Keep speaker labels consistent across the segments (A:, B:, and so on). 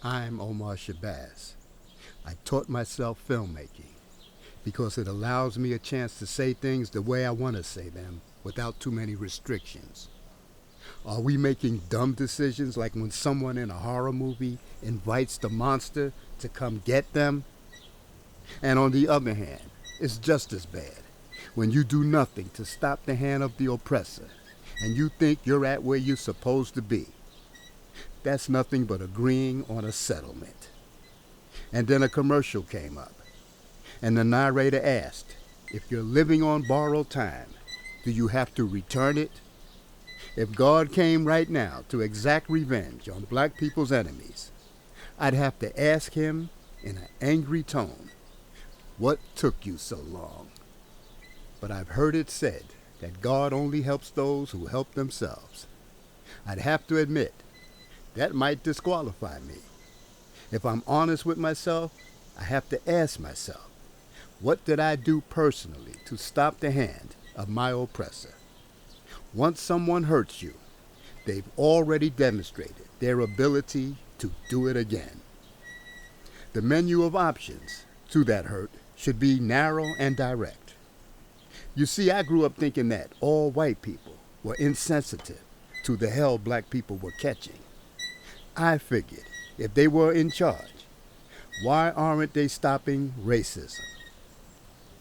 A: I'm Omar Shabazz. I taught myself filmmaking because it allows me a chance to say things the way I want to say them without too many restrictions. Are we making dumb decisions like when someone in a horror movie invites the monster to come get them? And on the other hand, it's just as bad when you do nothing to stop the hand of the oppressor and you think you're at where you're supposed to be. That's nothing but agreeing on a settlement. And then a commercial came up, and the narrator asked, if you're living on borrowed time, do you have to return it? If God came right now to exact revenge on black people's enemies, I'd have to ask him in an angry tone, what took you so long? But I've heard it said that God only helps those who help themselves. I'd have to admit, that might disqualify me. If I'm honest with myself, I have to ask myself, what did I do personally to stop the hand of my oppressor? Once someone hurts you, they've already demonstrated their ability to do it again. The menu of options to that hurt should be narrow and direct. You see, I grew up thinking that all white people were insensitive to the hell black people were catching. I figured if they were in charge, why aren't they stopping racism?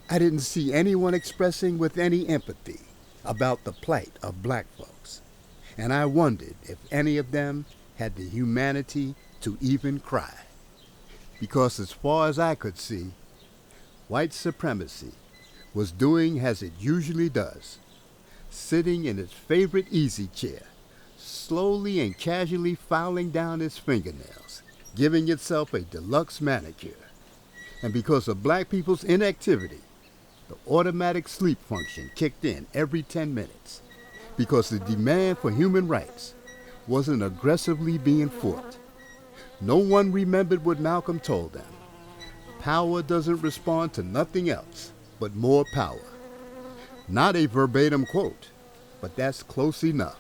A: I didn't see anyone expressing with any empathy about the plight of black folks, and I wondered if any of them had the humanity to even cry. Because as far as I could see, white supremacy was doing as it usually does, sitting in its favorite easy chair, slowly and casually filing down its fingernails, giving itself a deluxe manicure. And because of black people's inactivity, the automatic sleep function kicked in every 10 minutes, because the demand for human rights wasn't aggressively being fought. No one remembered what Malcolm told them. Power doesn't respond to nothing else but more power. Not a verbatim quote, but that's close enough.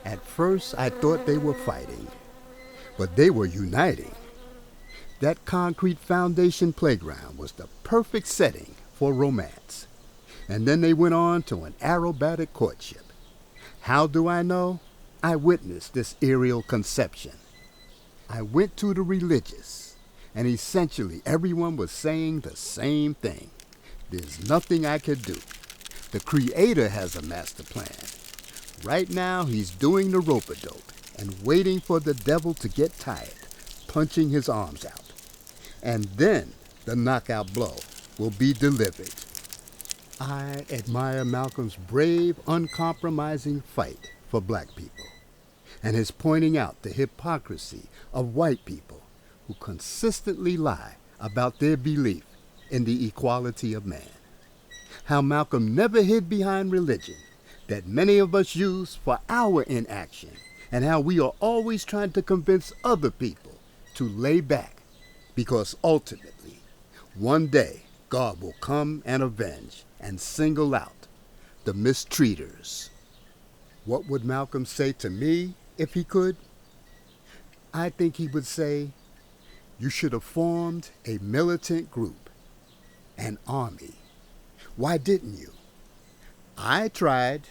A: At first, I thought they were fighting, but they were uniting. That concrete foundation playground was the perfect setting for romance. And then they went on to an aerobatic courtship. How do I know? I witnessed this aerial conception. I went to the religious, and essentially everyone was saying the same thing. There's nothing I could do. The Creator has a master plan. Right now, he's doing the rope-a-dope and waiting for the devil to get tired, punching his arms out. And then the knockout blow will be delivered. I admire Malcolm's brave, uncompromising fight for black people, and his pointing out the hypocrisy of white people who consistently lie about their belief in the equality of man. How Malcolm never hid behind religion, that many of us use for our inaction, and how we are always trying to convince other people to lay back, because ultimately, one day, God will come and avenge and single out the mistreaters. What would Malcolm say to me if he could? I think he would say, you should have formed a militant group, an army. Why didn't you? I tried.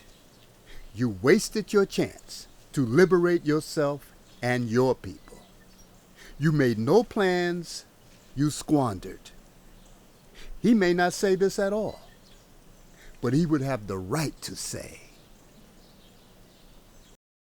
A: You wasted your chance to liberate yourself and your people. You made no plans, you squandered. He may not say this at all, but he would have the right to say,